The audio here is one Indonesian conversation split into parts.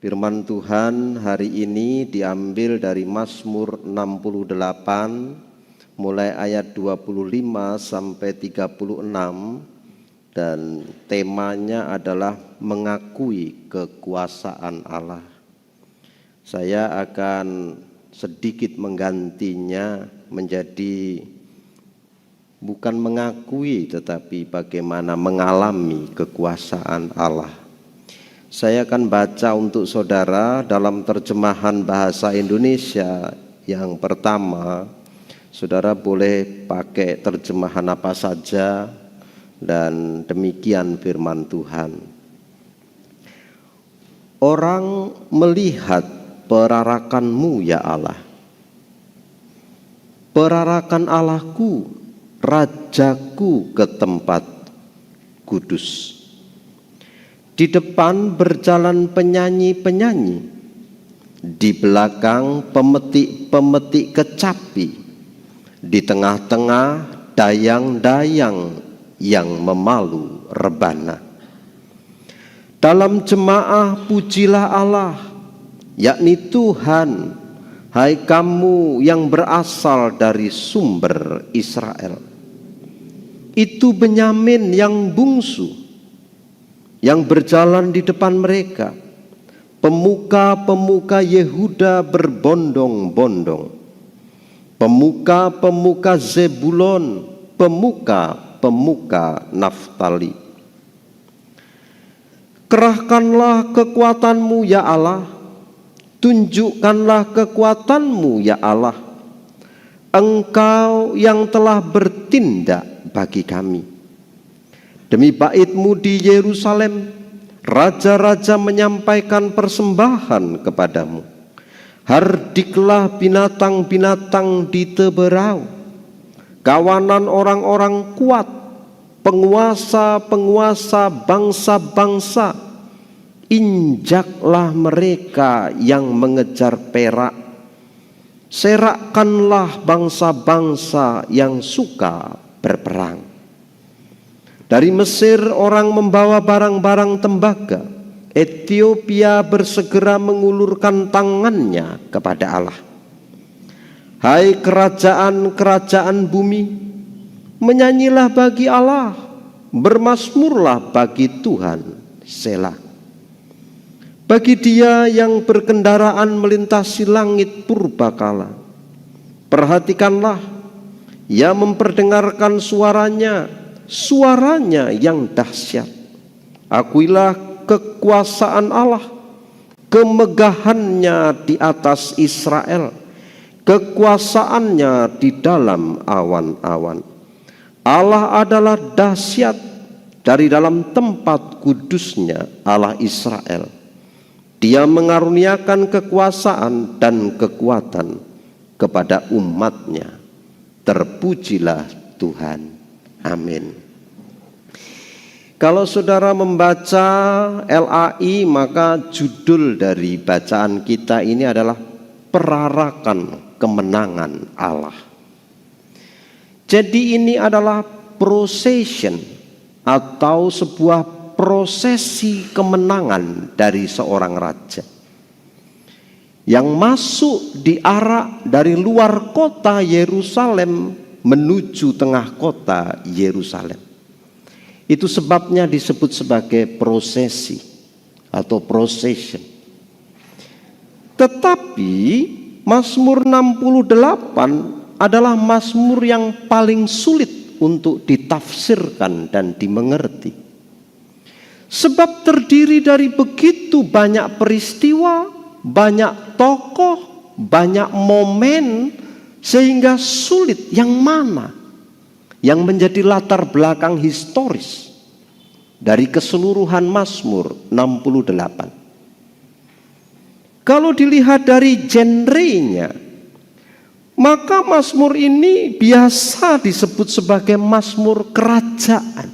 Firman Tuhan hari ini diambil dari Mazmur 68 mulai ayat 25 sampai 36 dan temanya adalah mengakui kekuasaan Allah. Saya akan sedikit menggantinya menjadi bukan mengakui tetapi bagaimana mengalami kekuasaan Allah. Saya akan baca untuk saudara dalam terjemahan bahasa Indonesia yang pertama. Saudara boleh pakai terjemahan apa saja dan demikian firman Tuhan. Orang melihat perarakan-Mu ya Allah. Perarakan Allahku, Rajaku ke tempat kudus. Di depan berjalan penyanyi-penyanyi, di belakang pemetik-pemetik kecapi, di tengah-tengah dayang-dayang yang memalu rebana. Dalam jemaah pujilah Allah, yakni Tuhan, hai kamu yang berasal dari sumber Israel. Itu Benyamin yang bungsu, yang berjalan di depan mereka. Pemuka-pemuka Yehuda berbondong-bondong. Pemuka-pemuka Zebulon, pemuka-pemuka Naftali. Kerahkanlah kekuatan-Mu ya Allah, tunjukkanlah kekuatan-Mu ya Allah. Engkau yang telah bertindak bagi kami. Demi bait-Mu di Yerusalem, raja-raja menyampaikan persembahan kepadamu. Hardiklah binatang-binatang di teberau, kawanan orang-orang kuat, penguasa-penguasa bangsa-bangsa. Injaklah mereka yang mengejar perak, serakkanlah bangsa-bangsa yang suka berperang. Dari Mesir orang membawa barang-barang tembaga. Ethiopia bersegera mengulurkan tangannya kepada Allah. Hai kerajaan-kerajaan bumi, menyanyilah bagi Allah, bermazmurlah bagi Tuhan, Selah. Bagi Dia yang berkendaraan melintasi langit purbakala, perhatikanlah, Ia memperdengarkan suaranya yang dahsyat. Akuilah kekuasaan Allah, kemegahannya di atas Israel, kekuasaannya di dalam awan-awan. Allah adalah dahsyat dari dalam tempat kudusnya Allah Israel. Dia mengaruniakan kekuasaan dan kekuatan kepada umatnya. Terpujilah Tuhan. Amin. Kalau saudara membaca LAI, maka judul dari bacaan kita ini adalah perarakan kemenangan Allah. Jadi ini adalah procession atau sebuah prosesi kemenangan dari seorang raja yang masuk di arah dari luar kota Yerusalem menuju tengah kota Yerusalem. Itu sebabnya disebut sebagai prosesi atau procession. Tetapi Mazmur 68 adalah mazmur yang paling sulit untuk ditafsirkan dan dimengerti. Sebab terdiri dari begitu banyak peristiwa, banyak tokoh, banyak momen, sehingga sulit yang mana yang menjadi latar belakang historis dari keseluruhan Mazmur 68. Kalau dilihat dari genrenya, maka Mazmur ini biasa disebut sebagai Mazmur kerajaan,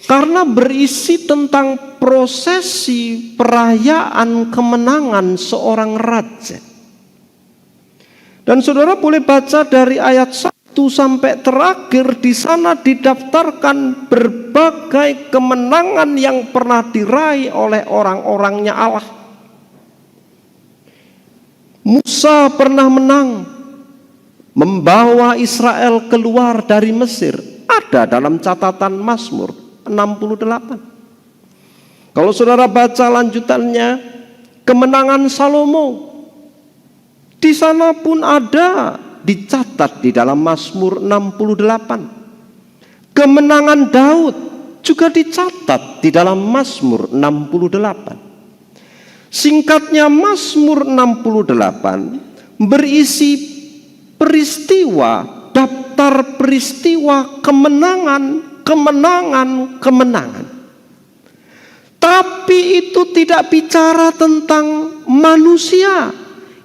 karena berisi tentang prosesi perayaan kemenangan seorang raja. Dan saudara boleh baca dari ayat 1 sampai terakhir, di sana didaftarkan berbagai berbagai kemenangan yang pernah diraih oleh orang-orangnya Allah. Musa pernah menang membawa Israel keluar dari Mesir. Ada dalam catatan Mazmur 68. Kalau saudara baca lanjutannya, kemenangan Salomo, di sana pun ada dicatat di dalam Mazmur 68. Kemenangan Daud juga dicatat di dalam Mazmur 68. Singkatnya, Mazmur 68 berisi peristiwa, daftar peristiwa kemenangan. Tapi itu tidak bicara tentang manusia,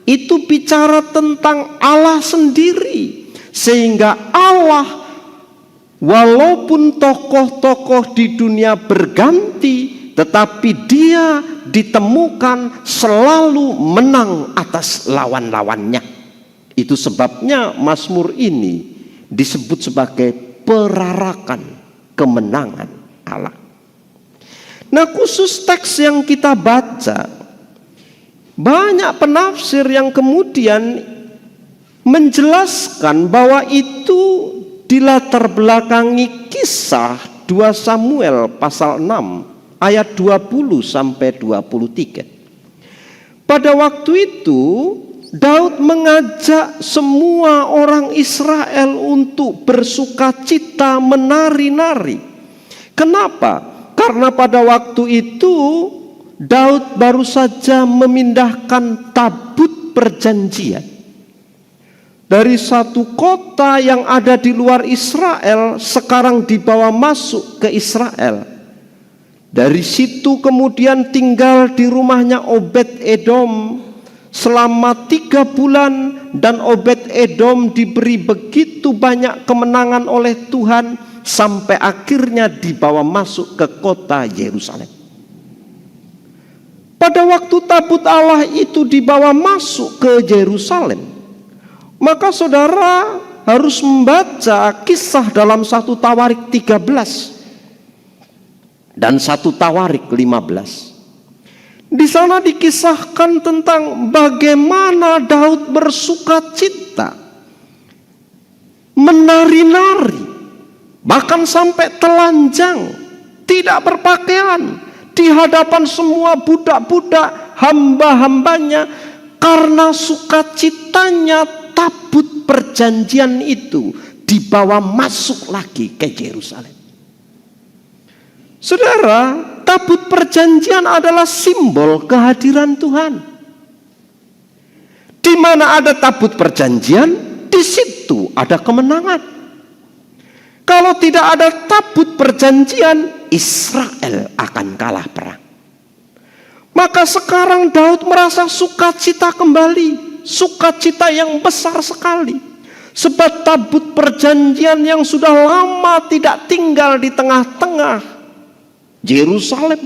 itu bicara tentang Allah sendiri. Sehingga Allah, walaupun tokoh-tokoh di dunia berganti, tetapi dia ditemukan selalu menang atas lawan-lawannya. Itu sebabnya Mazmur ini disebut sebagai perarakan kemenangan Allah. Nah, khusus teks yang kita baca, banyak penafsir yang kemudian menjelaskan bahwa itu dilatar belakangi kisah 2 Samuel pasal 6 ayat 20 sampai 23. Pada waktu itu Daud mengajak semua orang Israel untuk bersukacita, menari-nari. Kenapa? Karena pada waktu itu Daud baru saja memindahkan tabut perjanjian dari satu kota yang ada di luar Israel, sekarang dibawa masuk ke Israel. Dari situ kemudian tinggal di rumahnya Obed-Edom selama 3 bulan, dan Obed-Edom diberi begitu banyak kemenangan oleh Tuhan sampai akhirnya dibawa masuk ke kota Yerusalem. Pada waktu tabut Allah itu dibawa masuk ke Yerusalem, maka saudara harus membaca kisah dalam 1 Tawarik 13 dan 1 Tawarik 15. Di sana dikisahkan tentang bagaimana Daud bersukacita, menari-nari, bahkan sampai telanjang, tidak berpakaian di hadapan semua budak-budak hamba-hambanya, karena sukacitanya tabut perjanjian itu dibawa masuk lagi ke Yerusalem. Saudara, tabut perjanjian adalah simbol kehadiran Tuhan. Di mana ada tabut perjanjian, di situ ada kemenangan. Kalau tidak ada tabut perjanjian, Israel akan kalah perang. Maka sekarang Daud merasa sukacita kembali, sukacita yang besar sekali. Sebab tabut perjanjian yang sudah lama tidak tinggal di tengah-tengah Yerusalem,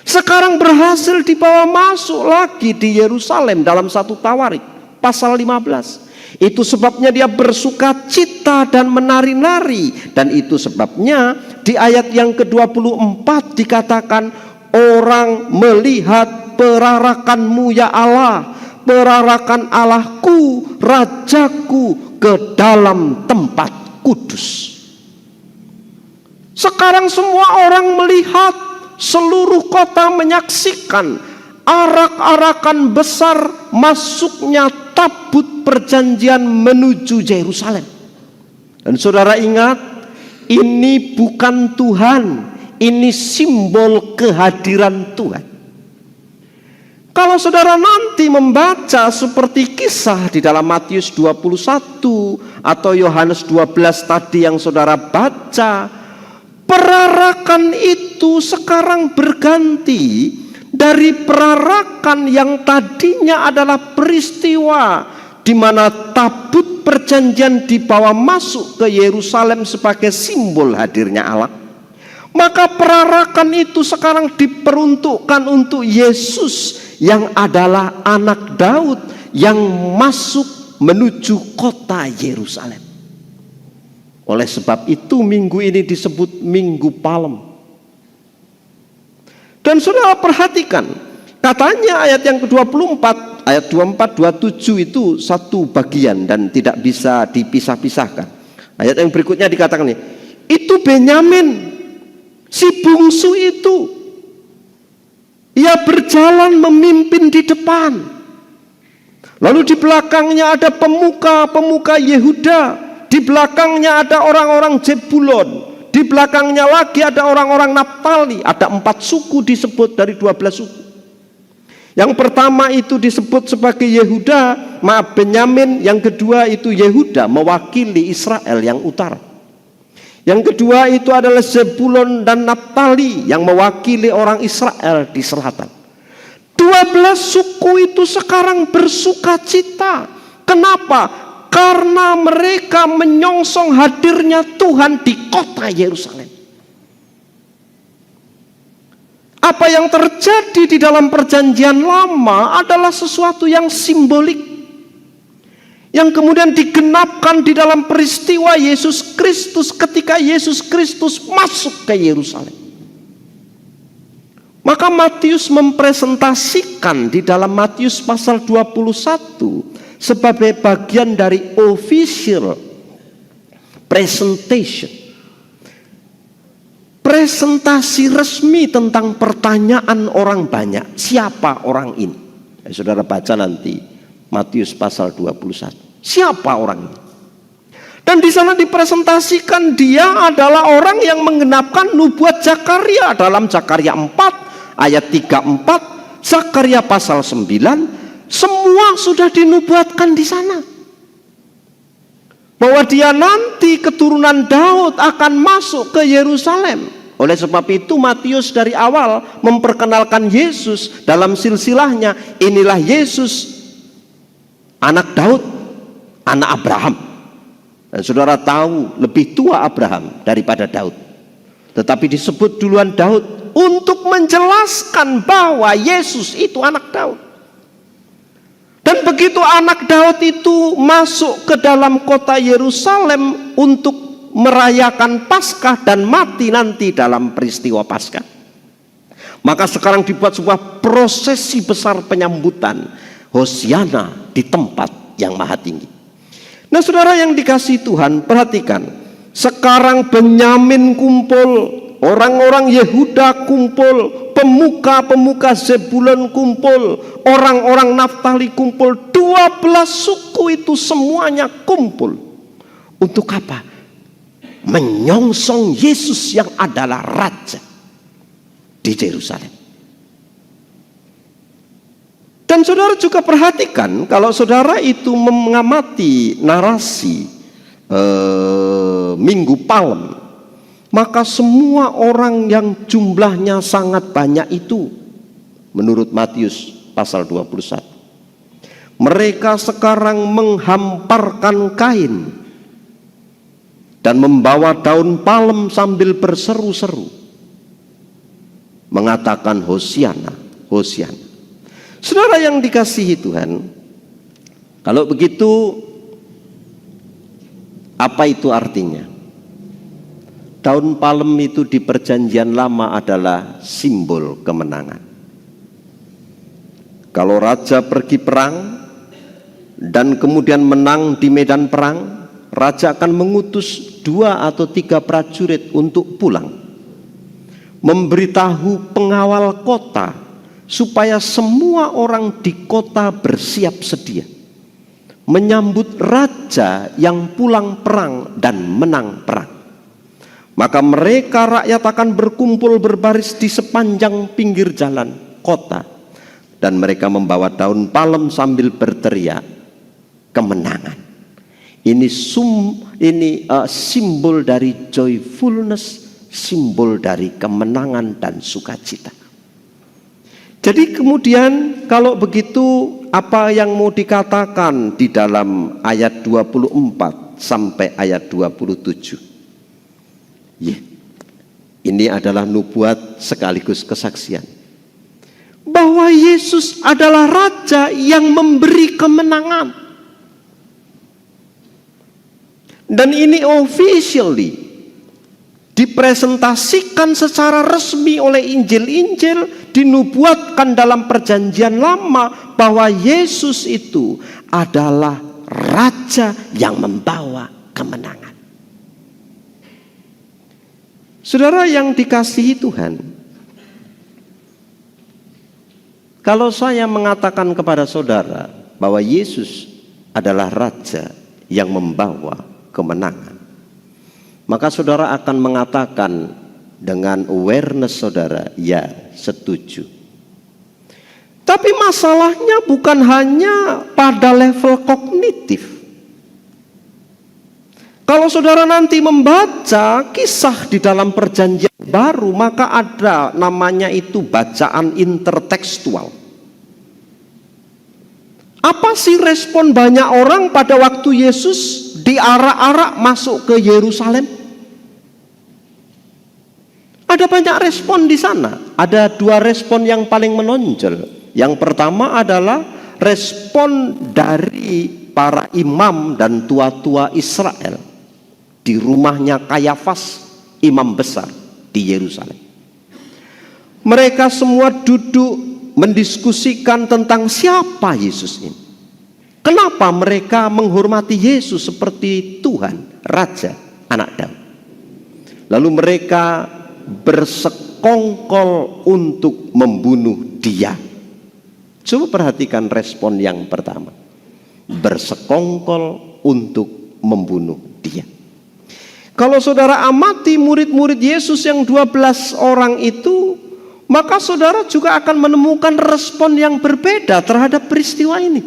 sekarang berhasil dibawa masuk lagi di Yerusalem dalam 1 Tawarik pasal 15. Itu sebabnya dia bersukacita dan menari-nari. Dan itu sebabnya di ayat yang ke-24 dikatakan, orang melihat perarakanmu ya Allah, perarakan Allahku, Rajaku, ke dalam tempat kudus. Sekarang semua orang melihat, seluruh kota menyaksikan arak-arakan besar masuknya tabut perjanjian menuju Yerusalem. Dan saudara ingat, ini bukan Tuhan, ini simbol kehadiran Tuhan. Kalau saudara nanti membaca seperti kisah di dalam Matius 21 atau Yohanes 12 tadi yang saudara baca, perarakan itu sekarang berganti dari perarakan yang tadinya adalah peristiwa di mana tabut perjanjian dibawa masuk ke Yerusalem sebagai simbol hadirnya Allah. Maka perarakan itu sekarang diperuntukkan untuk Yesus yang adalah anak Daud yang masuk menuju kota Yerusalem. Oleh sebab itu minggu ini disebut Minggu Palem. Dan saudara perhatikan, katanya ayat yang ke-24, ayat 24, 27 itu satu bagian dan tidak bisa dipisah-pisahkan. Ayat yang berikutnya dikatakan ini, itu Benyamin, si bungsu itu, ia berjalan memimpin di depan. Lalu di belakangnya ada pemuka-pemuka Yehuda. Di belakangnya ada orang-orang Zebulon. Di belakangnya lagi ada orang-orang Naftali. Ada 4 suku disebut dari 12 suku. Yang pertama itu disebut sebagai Benyamin. Yang kedua itu Yehuda, mewakili Israel yang utara. Yang kedua itu adalah Zebulon dan Naftali, yang mewakili orang Israel di selatan. 12 suku itu sekarang bersuka cita. Kenapa? Karena mereka menyongsong hadirnya Tuhan di kota Yerusalem. Apa yang terjadi di dalam perjanjian lama adalah sesuatu yang simbolik, yang kemudian digenapkan di dalam peristiwa Yesus Kristus ketika Yesus Kristus masuk ke Yerusalem. Maka Matius mempresentasikan di dalam Matius pasal 21 sebagai bagian dari official presentation, presentasi resmi tentang pertanyaan orang banyak, siapa orang ini? Saudara baca nanti Matius pasal 21. Siapa orang ini? Dan di sana dipresentasikan dia adalah orang yang menggenapkan nubuat Zakaria dalam Zakaria 4 ayat 34, Zakaria pasal 9. Semua sudah dinubuatkan di sana, bahwa dia nanti keturunan Daud akan masuk ke Yerusalem. Oleh sebab itu Matius dari awal memperkenalkan Yesus dalam silsilahnya. Inilah Yesus, anak Daud, anak Abraham. Dan saudara tahu lebih tua Abraham daripada Daud, tetapi disebut duluan Daud untuk menjelaskan bahwa Yesus itu anak Daud. Dan begitu anak Daud itu masuk ke dalam kota Yerusalem untuk merayakan Paskah dan mati nanti dalam peristiwa Paskah, maka sekarang dibuat sebuah prosesi besar penyambutan Hosiana di tempat yang maha tinggi. Nah saudara yang dikasihi Tuhan, perhatikan, sekarang Benyamin kumpul, orang-orang Yehuda kumpul, pemuka-pemuka Zebulon kumpul, orang-orang Naftali kumpul, 12 suku itu semuanya kumpul. Untuk apa? Menyongsong Yesus yang adalah Raja di Yerusalem. Dan saudara juga perhatikan, kalau saudara itu mengamati narasi Minggu Palem, maka semua orang yang jumlahnya sangat banyak itu, menurut Matius pasal 21, mereka sekarang menghamparkan kain dan membawa daun palem sambil berseru-seru, mengatakan Hosiana, Hosiana. Saudara yang dikasihi Tuhan, kalau begitu apa itu artinya? Daun palem itu di perjanjian lama adalah simbol kemenangan. Kalau raja pergi perang dan kemudian menang di medan perang, raja akan mengutus 2 atau 3 prajurit untuk pulang, memberitahu pengawal kota supaya semua orang di kota bersiap sedia menyambut raja yang pulang perang dan menang perang. Maka mereka rakyat akan berkumpul berbaris di sepanjang pinggir jalan kota, dan mereka membawa daun palem sambil berteriak kemenangan. Ini simbol dari joyfulness, simbol dari kemenangan dan sukacita. Jadi kemudian kalau begitu, apa yang mau dikatakan di dalam ayat 24 sampai ayat 27? Ini adalah nubuat sekaligus kesaksian bahwa Yesus adalah Raja yang memberi kemenangan. Dan ini officially dipresentasikan secara resmi oleh Injil-Injil, dinubuatkan dalam Perjanjian Lama bahwa Yesus itu adalah Raja yang membawa kemenangan. Saudara yang dikasihi Tuhan, kalau saya mengatakan kepada saudara bahwa Yesus adalah Raja yang membawa kemenangan, maka saudara akan mengatakan dengan awareness saudara, ya, setuju. Tapi masalahnya bukan hanya pada level kognitif. Kalau saudara nanti membaca kisah di dalam Perjanjian Baru, maka ada namanya itu bacaan intertekstual. Apa sih respon banyak orang pada waktu Yesus diarak-arak masuk ke Yerusalem? Ada banyak respon di sana. Ada dua respon yang paling menonjol. Yang pertama adalah respon dari para imam dan tua-tua Israel di rumahnya Kayafas, imam besar di Yerusalem. Mereka semua duduk mendiskusikan tentang siapa Yesus ini. Kenapa mereka menghormati Yesus seperti Tuhan, Raja, Anak Daud. Lalu mereka bersekongkol untuk membunuh dia. Coba perhatikan respon yang pertama. Bersekongkol untuk membunuh dia. Kalau saudara amati murid-murid Yesus yang 12 orang itu, maka saudara juga akan menemukan respon yang berbeda terhadap peristiwa ini.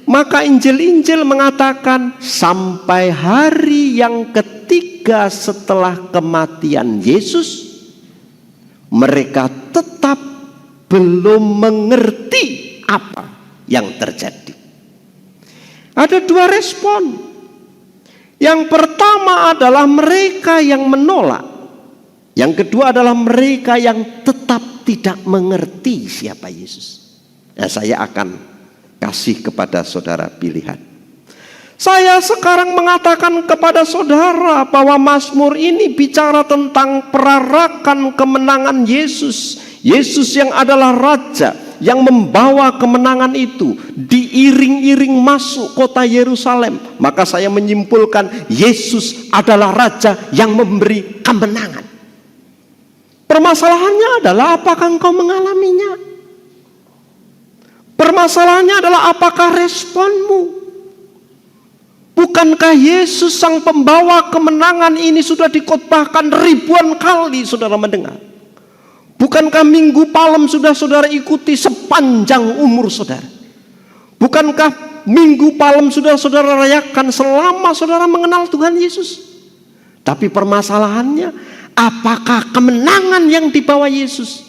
Maka Injil-Injil mengatakan sampai hari yang ketiga setelah kematian Yesus, mereka tetap belum mengerti apa yang terjadi. Ada dua respon. Yang pertama adalah mereka yang menolak. Yang kedua adalah mereka yang tetap tidak mengerti siapa Yesus. Nah, saya akan kasih kepada saudara pilihan. Saya sekarang mengatakan kepada saudara bahwa Mazmur ini bicara tentang perarakan kemenangan Yesus. Yesus yang adalah Raja yang membawa kemenangan itu diiring-iring masuk kota Yerusalem. Maka saya menyimpulkan Yesus adalah Raja yang memberi kemenangan. Permasalahannya adalah apakah engkau mengalaminya? Permasalahannya adalah apakah responmu? Bukankah Yesus sang pembawa kemenangan ini sudah dikhotbahkan ribuan kali saudara mendengar? Bukankah Minggu Palem sudah saudara ikuti sepanjang umur saudara? Bukankah Minggu Palem sudah saudara rayakan selama saudara mengenal Tuhan Yesus? Tapi permasalahannya, apakah kemenangan yang dibawa Yesus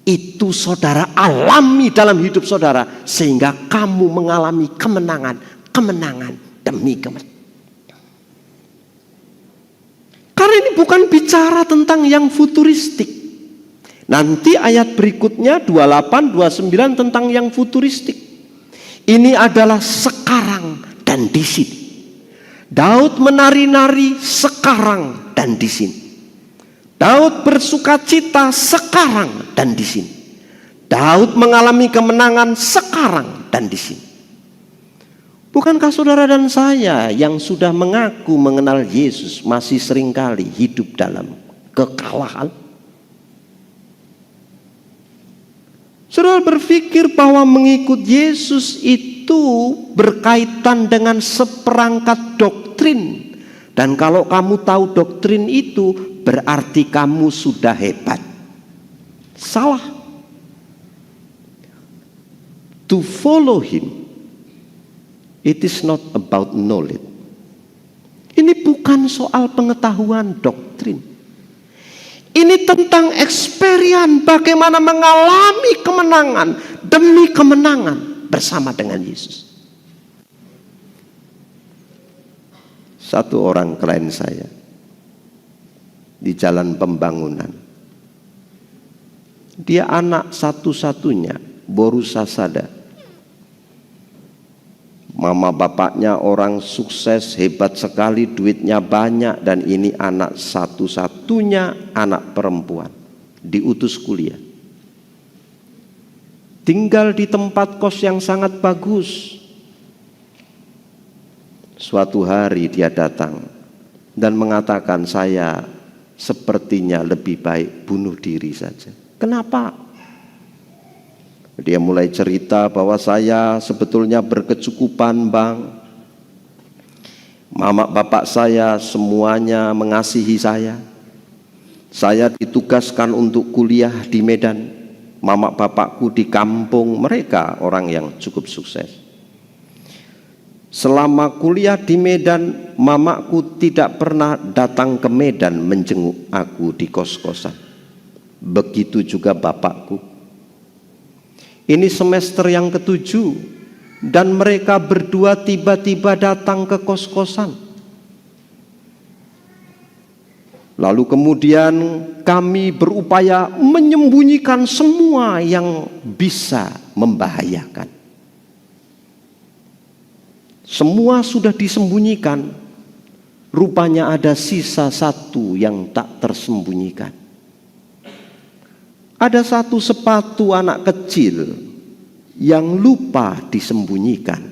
itu saudara alami dalam hidup saudara, sehingga kamu mengalami kemenangan demi kemenangan. Karena ini bukan bicara tentang yang futuristik. Nanti ayat berikutnya 28, 29 tentang yang futuristik. Ini adalah sekarang dan di sini. Daud menari-nari sekarang dan di sini. Daud bersukacita sekarang dan di sini. Daud mengalami kemenangan sekarang dan di sini. Bukankah saudara dan saya yang sudah mengaku mengenal Yesus masih seringkali hidup dalam kekalahan? Saudara berpikir bahwa mengikut Yesus itu berkaitan dengan seperangkat doktrin. Dan kalau kamu tahu doktrin itu, berarti kamu sudah hebat. Salah. To follow him, it is not about knowledge. Ini bukan soal pengetahuan doktrin. Ini tentang experience, bagaimana mengalami kemenangan demi kemenangan bersama dengan Yesus. Satu orang klien saya di Jalan Pembangunan, dia anak satu-satunya, Boru Sasada, Mama bapaknya orang sukses, hebat sekali, duitnya banyak, dan ini anak satu-satunya anak perempuan, diutus kuliah. Tinggal di tempat kos yang sangat bagus. Suatu hari dia datang dan mengatakan, saya sepertinya lebih baik bunuh diri saja. Kenapa? Dia mulai cerita bahwa saya sebetulnya berkecukupan, Bang. Mama bapak saya semuanya mengasihi saya. Saya ditugaskan untuk kuliah di Medan. Mama bapakku di kampung, mereka orang yang cukup sukses. Selama kuliah di Medan, mamaku tidak pernah datang ke Medan menjenguk aku di kos-kosan. Begitu juga bapakku. Ini semester yang ke-7 dan mereka berdua tiba-tiba datang ke kos-kosan. Lalu kemudian kami berupaya menyembunyikan semua yang bisa membahayakan. Semua sudah disembunyikan. Rupanya ada sisa satu yang tak tersembunyikan. Ada satu sepatu anak kecil yang lupa disembunyikan.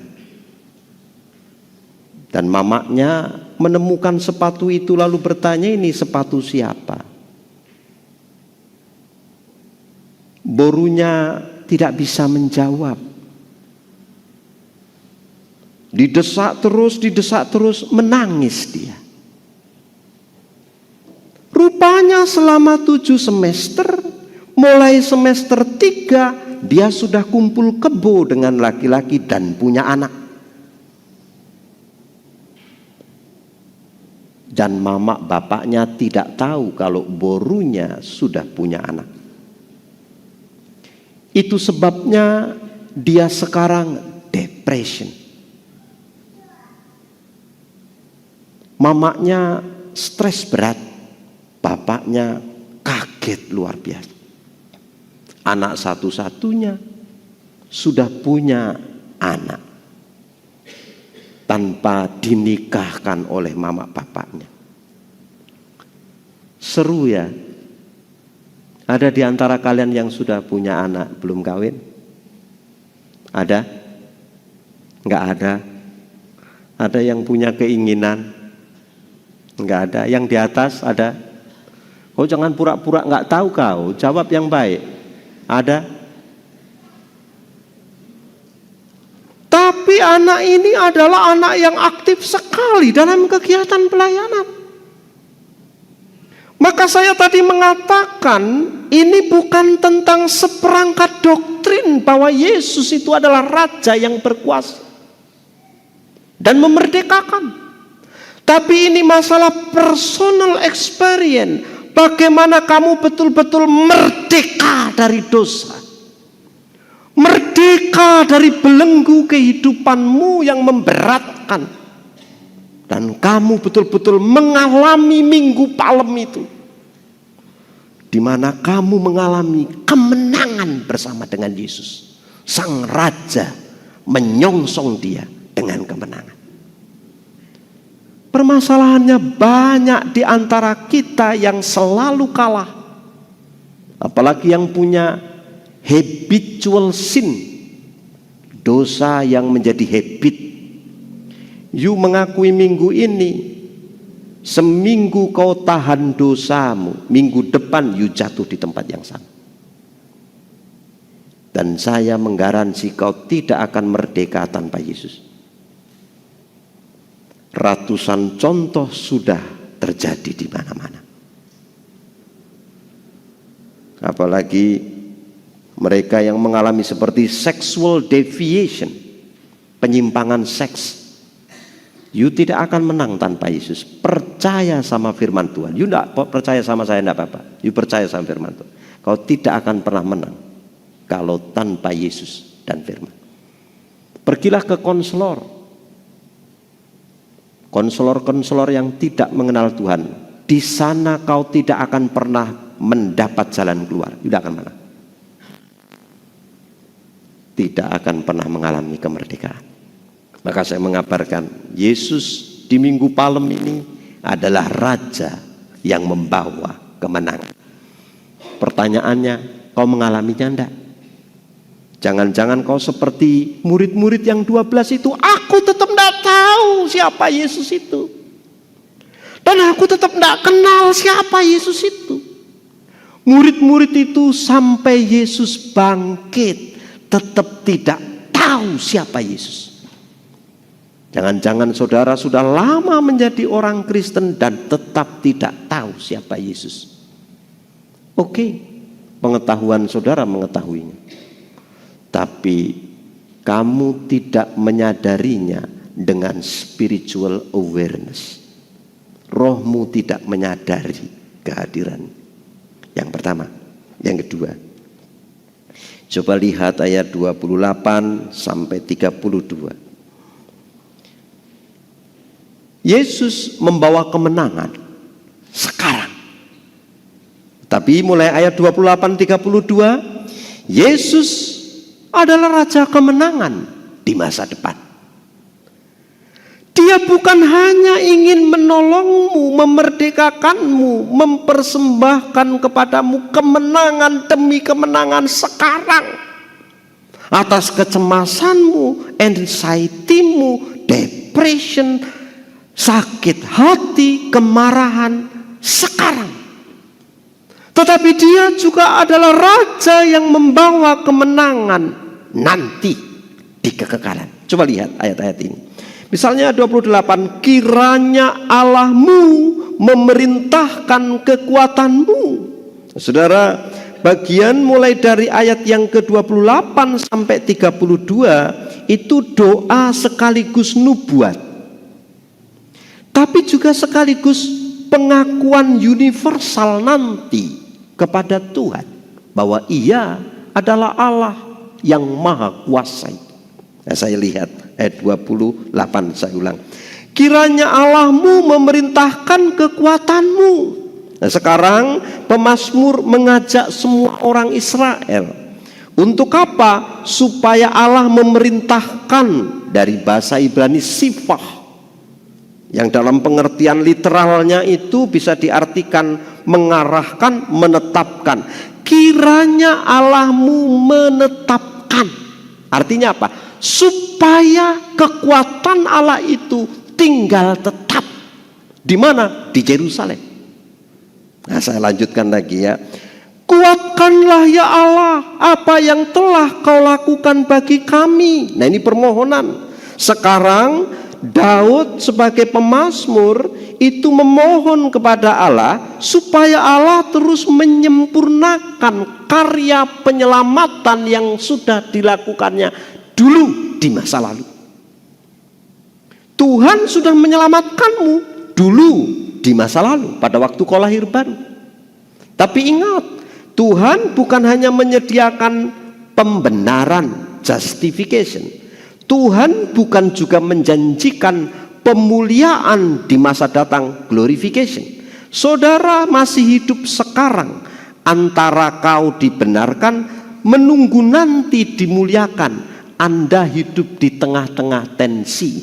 Dan mamanya menemukan sepatu itu lalu bertanya, ini sepatu siapa? Borunya tidak bisa menjawab. Didesak terus, menangis dia. Rupanya selama 7 semester, mulai semester 3 dia sudah kumpul kebo dengan laki-laki dan punya anak. Dan mama bapaknya tidak tahu kalau borunya sudah punya anak. Itu sebabnya dia sekarang depression. Mamanya stres berat, bapaknya kaget luar biasa. Anak satu-satunya sudah punya anak tanpa dinikahkan oleh mama bapaknya. Seru ya. Ada di antara kalian yang sudah punya anak belum kawin? Ada? Enggak ada? Ada yang punya keinginan? Enggak ada. Yang di atas ada? Oh, jangan pura-pura enggak tahu kau. Jawab yang baik. Ada? Tapi anak ini adalah anak yang aktif sekali dalam kegiatan pelayanan. Maka saya tadi mengatakan ini bukan tentang seperangkat doktrin bahwa Yesus itu adalah Raja yang berkuasa dan memerdekakan. Tapi ini masalah personal experience. Bagaimana kamu betul-betul merdeka dari dosa. Merdeka dari belenggu kehidupanmu yang memberatkan. Dan kamu betul-betul mengalami minggu palem itu. Di mana kamu mengalami kemenangan bersama dengan Yesus. Sang Raja menyongsong dia dengan kemenangan. Permasalahannya banyak di antara kita yang selalu kalah. Apalagi yang punya habitual sin. Dosa yang menjadi habit. You mengakui minggu ini. Seminggu kau tahan dosamu. Minggu depan you jatuh di tempat yang sama. Dan saya menggaransi kau tidak akan merdeka tanpa Yesus. Ratusan contoh sudah terjadi di mana-mana. Apalagi mereka yang mengalami seperti sexual deviation, penyimpangan seks. You tidak akan menang tanpa Yesus. Percaya sama firman Tuhan. You tidak percaya sama saya, tidak apa-apa. You percaya sama firman Tuhan. Kau tidak akan pernah menang kalau tanpa Yesus dan firman. Pergilah ke konselor. Konselor-konselor yang tidak mengenal Tuhan, di sana kau tidak akan pernah mendapat jalan keluar. Tidak akan menang. Tidak akan pernah mengalami kemerdekaan. Maka saya mengabarkan Yesus di Minggu Palem ini adalah Raja yang membawa kemenangan. Pertanyaannya, kau mengalaminya enggak? Jangan-jangan kau seperti murid-murid yang 12 itu, aku tetap enggak tahu siapa Yesus itu. Dan aku tetap enggak kenal siapa Yesus itu. Murid-murid itu sampai Yesus bangkit tetap tidak tahu siapa Yesus. Jangan-jangan saudara sudah lama menjadi orang Kristen dan tetap tidak tahu siapa Yesus. Oke, pengetahuan saudara mengetahuinya, tapi kamu tidak menyadarinya dengan spiritual awareness. Rohmu tidak menyadari kehadiran. Yang pertama. Yang kedua, coba lihat ayat 28 sampai 32. Yesus membawa kemenangan sekarang. Tapi mulai ayat 28-32, Yesus adalah Raja kemenangan di masa depan. Dia bukan hanya ingin menolongmu, memerdekakanmu, mempersembahkan kepadamu kemenangan demi kemenangan sekarang atas kecemasanmu, anxiety-mu, depression, sakit hati, kemarahan sekarang. Tetapi dia juga adalah Raja yang membawa kemenangan nanti di kekekalan. Coba lihat ayat-ayat ini. Misalnya 28, kiranya Allahmu memerintahkan kekuatanmu. Saudara, bagian mulai dari ayat yang ke-28 sampai 32 itu doa sekaligus nubuat. Tapi juga sekaligus pengakuan universal nanti kepada Tuhan bahwa Ia adalah Allah yang maha kuasa. Nah, saya lihat ayat 28, saya ulang. Kiranya Allahmu memerintahkan kekuatanmu. Nah, sekarang pemazmur mengajak semua orang Israel. Untuk apa? Supaya Allah memerintahkan, dari bahasa Ibrani sifah, yang dalam pengertian literalnya itu bisa diartikan mengarahkan, menetapkan. Kiranya Allahmu menetapkan. Artinya apa? Supaya kekuatan Allah itu tinggal tetap. Di mana? Di Yerusalem. Nah, saya lanjutkan lagi ya. Kuatkanlah ya Allah apa yang telah kau lakukan bagi kami. Nah, ini permohonan. Sekarang Daud sebagai pemazmur itu memohon kepada Allah supaya Allah terus menyempurnakan karya penyelamatan yang sudah dilakukannya dulu di masa lalu. Tuhan sudah menyelamatkanmu dulu di masa lalu pada waktu kau lahir baru. Tapi ingat, Tuhan bukan hanya menyediakan pembenaran, justification. Tuhan bukan juga menjanjikan pemuliaan di masa datang, glorification. Saudara masih hidup sekarang antara kau dibenarkan menunggu nanti dimuliakan. Anda hidup di tengah-tengah tensi,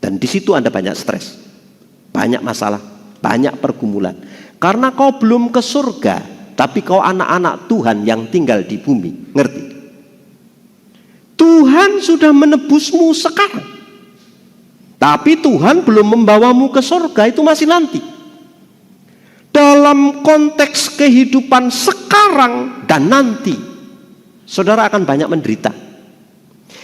dan di situ Anda banyak stres, banyak masalah, banyak pergumulan. Karena kau belum ke surga, tapi kau anak-anak Tuhan yang tinggal di bumi. Ngerti? Tuhan sudah menebusmu sekarang, tapi Tuhan belum membawamu ke surga, itu masih nanti. Dalam konteks kehidupan sekarang dan nanti, saudara akan banyak menderita.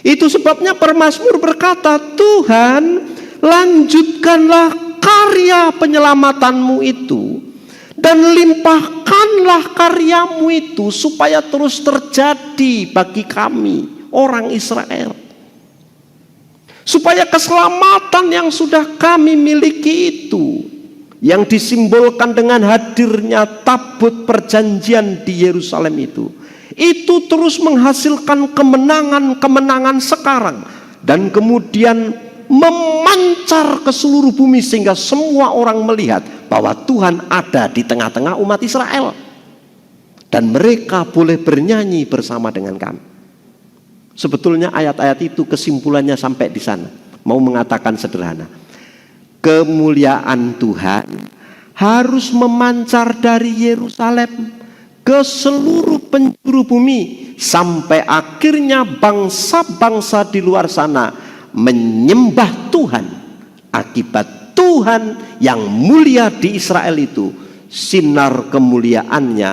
Itu sebabnya pemazmur berkata, Tuhan, lanjutkanlah karya penyelamatanmu itu dan limpahkanlah karyamu itu supaya terus terjadi bagi kami orang Israel, supaya keselamatan yang sudah kami miliki itu, yang disimbolkan dengan hadirnya tabut perjanjian di Yerusalem itu terus menghasilkan kemenangan-kemenangan sekarang, dan kemudian memancar ke seluruh bumi sehingga semua orang melihat bahwa Tuhan ada di tengah-tengah umat Israel, dan mereka boleh bernyanyi bersama dengan kami. Sebetulnya ayat-ayat itu kesimpulannya sampai di sana. Mau mengatakan sederhana, kemuliaan Tuhan harus memancar dari Yerusalem ke seluruh penjuru bumi, sampai akhirnya bangsa-bangsa di luar sana menyembah Tuhan. Akibat Tuhan yang mulia di Israel itu, sinar kemuliaannya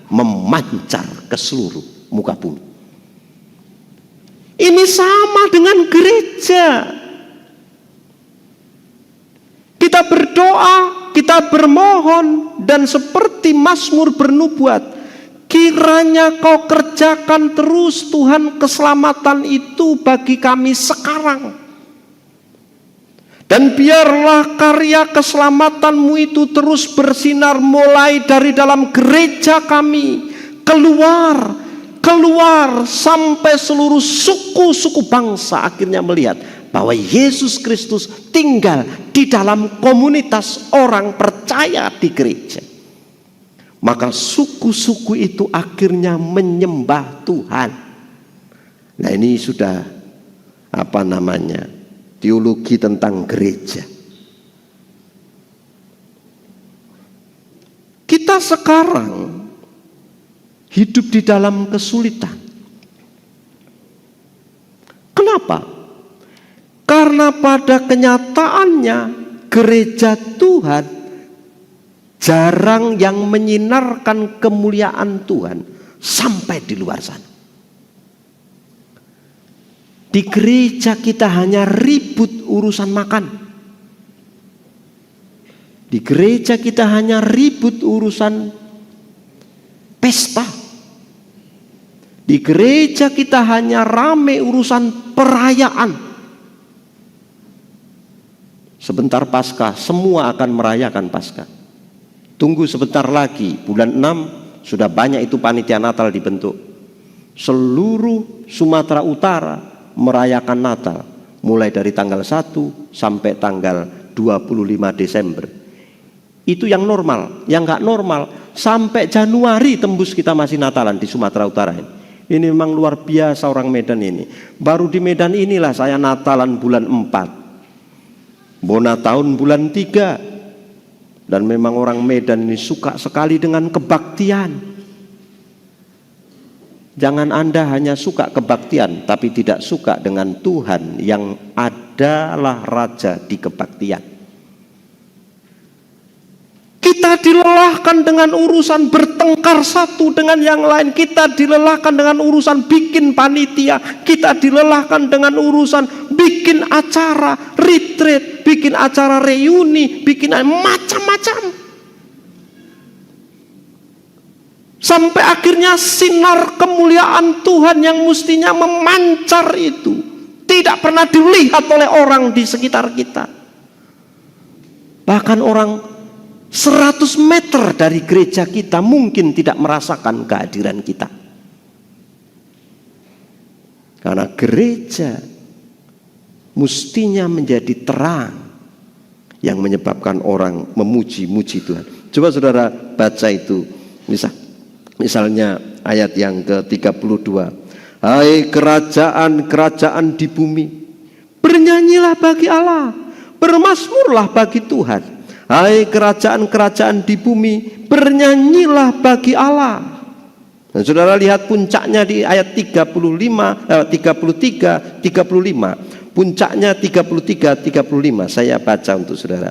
memancar ke seluruh muka bumi. Ini sama dengan gereja. Kita berdoa, kita bermohon, dan seperti Mazmur bernubuat, kiranya kau kerjakan terus Tuhan keselamatan itu bagi kami sekarang. Dan biarlah karya keselamatanmu itu terus bersinar mulai dari dalam gereja kami, keluar sampai seluruh suku-suku bangsa akhirnya melihat bahwa Yesus Kristus tinggal di dalam komunitas orang percaya di gereja. Maka suku-suku itu akhirnya menyembah Tuhan. Nah, ini sudah teologi tentang gereja. Kita sekarang hidup di dalam kesulitan. Kenapa? Karena pada kenyataannya gereja Tuhan jarang yang menyinarkan kemuliaan Tuhan sampai di luar sana. Di gereja kita hanya ribut urusan makan. Di gereja kita hanya ribut urusan pesta. Di gereja kita hanya rame urusan perayaan. Sebentar Paskah, semua akan merayakan Paskah. Tunggu sebentar lagi, bulan 6 sudah banyak itu panitia Natal dibentuk. Seluruh Sumatera Utara merayakan Natal, mulai dari tanggal 1 sampai tanggal 25 Desember. Itu yang normal. Yang nggak normal, sampai Januari tembus kita masih Natalan di Sumatera Utara ini. Ini memang luar biasa orang Medan ini. Baru di Medan inilah saya Natalan bulan 4. Bona tahun bulan 3. Dan memang orang Medan ini suka sekali dengan kebaktian. Jangan Anda hanya suka kebaktian, tapi tidak suka dengan Tuhan yang adalah Raja di kebaktian. Kita dilelahkan dengan urusan bertengkar satu dengan yang lain. Kita dilelahkan dengan urusan bikin panitia. Kita dilelahkan dengan urusan bikin acara retreat, bikin acara reuni, bikin macam-macam. Sampai akhirnya sinar kemuliaan Tuhan yang mestinya memancar itu tidak pernah dilihat oleh orang di sekitar kita. Bahkan orang 100 meter dari gereja kita mungkin tidak merasakan kehadiran kita. Karena gereja mestinya menjadi terang yang menyebabkan orang memuji-muji Tuhan. Coba saudara baca itu. Misalnya ayat yang ke-32. Hai kerajaan-kerajaan di bumi, bernyanyilah bagi Allah, bermazmurlah bagi Tuhan. Hai kerajaan-kerajaan di bumi, bernyanyilah bagi Allah. Dan saudara lihat puncaknya di ayat 33, 35. Puncaknya 33, 35. Saya baca untuk saudara.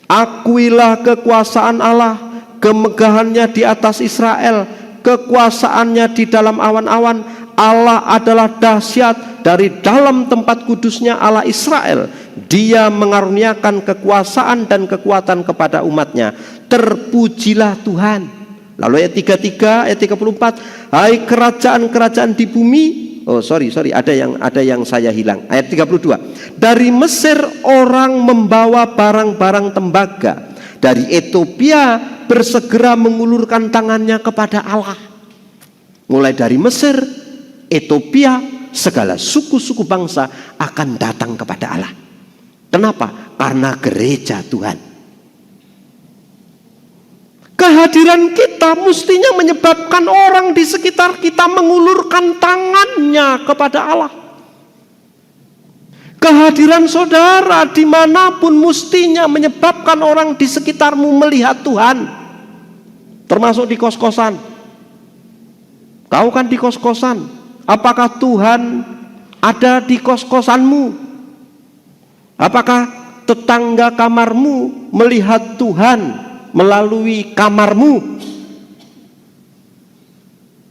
Akuilah kekuasaan Allah, kemegahannya di atas Israel, kekuasaannya di dalam awan-awan. Allah adalah dahsyat, dari dalam tempat kudusnya Allah Israel. Dia mengaruniakan kekuasaan dan kekuatan kepada umatnya. Terpujilah Tuhan. Lalu ayat 33, ayat 34. Hai kerajaan-kerajaan di bumi. Oh sorry, ada yang saya hilang. Ayat 32. Dari Mesir orang membawa barang-barang tembaga. Dari Ethiopia bersegera mengulurkan tangannya kepada Allah. Mulai dari Mesir, Ethiopia, segala suku-suku bangsa akan datang kepada Allah. Kenapa? Karena gereja Tuhan. Kehadiran kehadiran kita mestinya menyebabkan orang di sekitar kita mengulurkan tangannya kepada Allah. Kehadiran saudara dimanapun mestinya menyebabkan orang di sekitarmu melihat Tuhan. Termasuk di kos-kosan. Kau kan di kos-kosan. Apakah Tuhan ada di kos-kosanmu? Apakah tetangga kamarmu melihat Tuhan melalui kamarmu?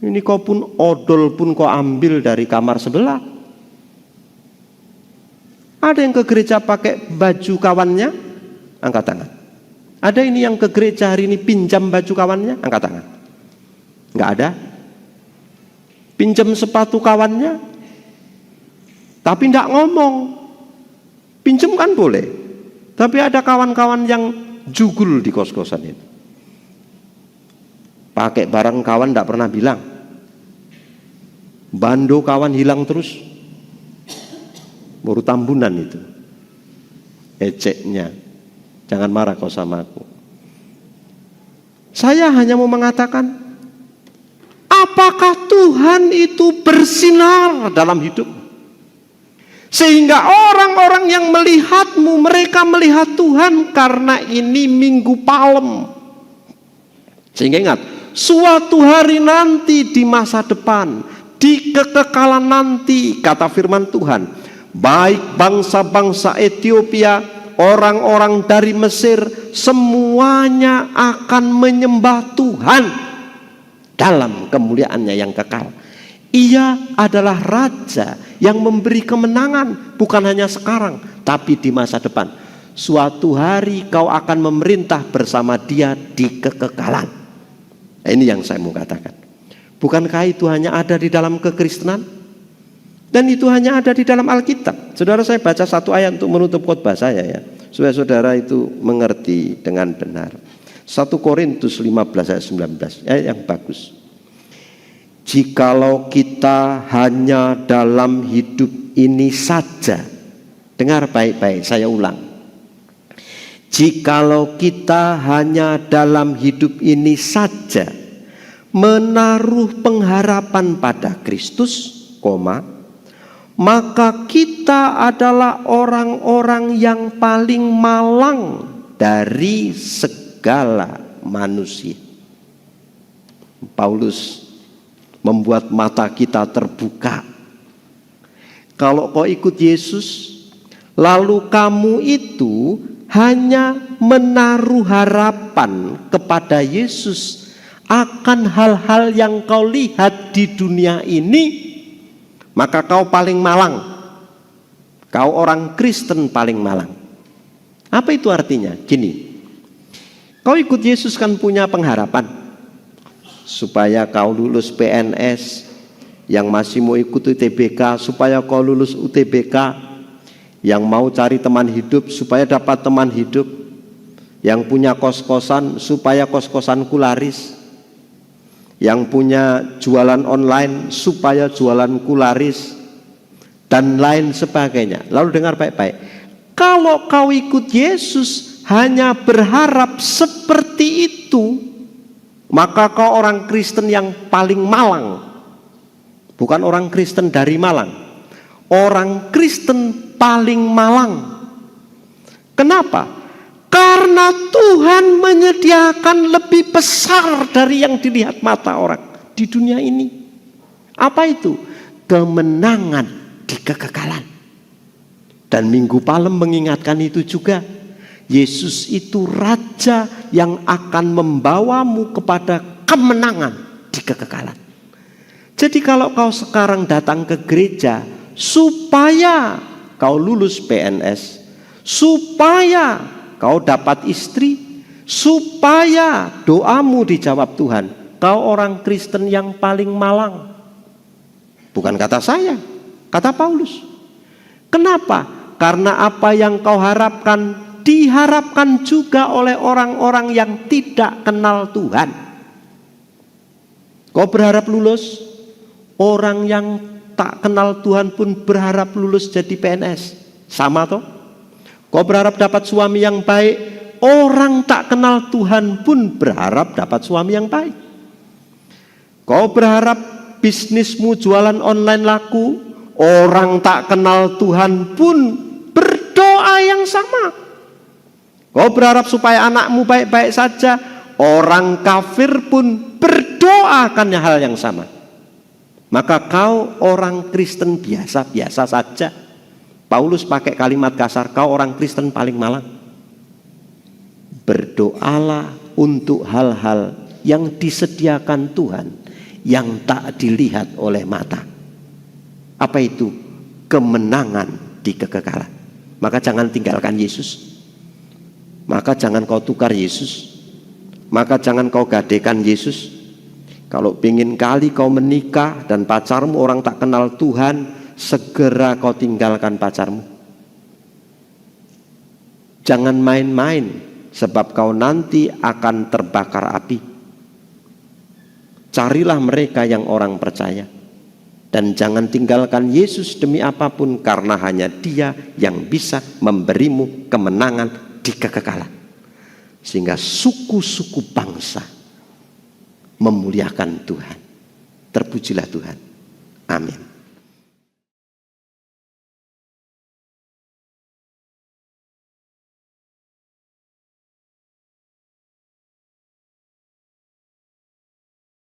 Ini kau pun odol pun kau ambil dari kamar sebelah. Ada yang ke gereja pakai baju kawannya? Angkat tangan. Ada ini yang ke gereja hari ini pinjam baju kawannya? Angkat tangan. Enggak ada. Pinjam sepatu kawannya? Tapi enggak ngomong. Pinjam kan boleh. Tapi ada kawan-kawan yang jugul di kos-kosan itu. Pakai barang kawan enggak pernah bilang. Bando kawan hilang terus. Baru tambunan itu. Eceknya. Jangan marah kau sama aku. Saya hanya mau mengatakan, apakah Tuhan itu bersinar dalam hidup? Sehingga orang-orang yang melihatmu, mereka melihat Tuhan karena ini Minggu Palem. Sehingga ingat, suatu hari nanti di masa depan, di kekekalan nanti, kata firman Tuhan, baik bangsa-bangsa Ethiopia, orang-orang dari Mesir, semuanya akan menyembah Tuhan dalam kemuliaannya yang kekal. Ia adalah raja yang memberi kemenangan, bukan hanya sekarang, tapi di masa depan. Suatu hari kau akan memerintah bersama dia di kekekalan. Nah, ini yang saya mau katakan. Bukankah itu hanya ada di dalam kekristenan? Dan itu hanya ada di dalam Alkitab. Saudara, saya baca satu ayat untuk menutup khotbah saya ya, supaya saudara itu mengerti dengan benar. 1 Korintus 15 ayat 19, ayat yang bagus. Jikalau kita hanya dalam hidup ini saja, dengar baik-baik, saya ulang. Jikalau kita hanya dalam hidup ini saja menaruh pengharapan pada Kristus, maka kita adalah orang-orang yang paling malang dari segala manusia. Paulus membuat mata kita terbuka. Kalau kau ikut Yesus, lalu kamu itu hanya menaruh harapan kepada Yesus akan hal-hal yang kau lihat di dunia ini, maka kau paling malang. Kau orang Kristen paling malang. Apa itu artinya? Gini, kau ikut Yesus kan punya pengharapan supaya kau lulus PNS, yang masih mau ikut UTBK supaya kau lulus UTBK, yang mau cari teman hidup supaya dapat teman hidup, yang punya kos-kosan supaya kos-kosanku laris, yang punya jualan online supaya jualanku laris, dan lain sebagainya. Lalu dengar baik-baik, kalau kau ikut Yesus hanya berharap seperti itu, maka kau orang Kristen yang paling malang. Bukan orang Kristen dari Malang, orang Kristen paling malang. Kenapa? Karena Tuhan menyediakan lebih besar dari yang dilihat mata orang di dunia ini. Apa itu? Kemenangan di kekekalan. Dan Minggu Palem mengingatkan itu juga. Yesus itu raja yang akan membawamu kepada kemenangan di kekekalan. Jadi kalau kau sekarang datang ke gereja supaya kau lulus PNS, supaya kau dapat istri, supaya doamu dijawab Tuhan, kau orang Kristen yang paling malang. Bukan kata saya, kata Paulus. Kenapa? Karena apa yang kau harapkan diharapkan juga oleh orang-orang yang tidak kenal Tuhan. Kau berharap lulus, orang yang tak kenal Tuhan pun berharap lulus jadi PNS. Sama toh? Kau berharap dapat suami yang baik, orang tak kenal Tuhan pun berharap dapat suami yang baik. Kau berharap bisnismu jualan online laku, orang tak kenal Tuhan pun berdoa yang sama. Kau berharap supaya anakmu baik-baik saja, orang kafir pun berdoakan hal yang sama. Maka kau orang Kristen biasa-biasa saja. Paulus pakai kalimat kasar, kau orang Kristen paling malang. Berdoalah untuk hal-hal yang disediakan Tuhan, yang tak dilihat oleh mata. Apa itu? Kemenangan di kekekalan. Maka jangan tinggalkan Yesus. Maka jangan kau tukar Yesus. Maka jangan kau gadekan Yesus. Kalau pingin kali kau menikah dan pacarmu orang tak kenal Tuhan, segera kau tinggalkan pacarmu. Jangan main-main, sebab kau nanti akan terbakar api. Carilah mereka yang orang percaya. Dan jangan tinggalkan Yesus demi apapun, karena hanya Dia yang bisa memberimu kemenangan di kekekalan. Sehingga suku-suku bangsa memuliakan Tuhan. Terpujilah Tuhan. Amin.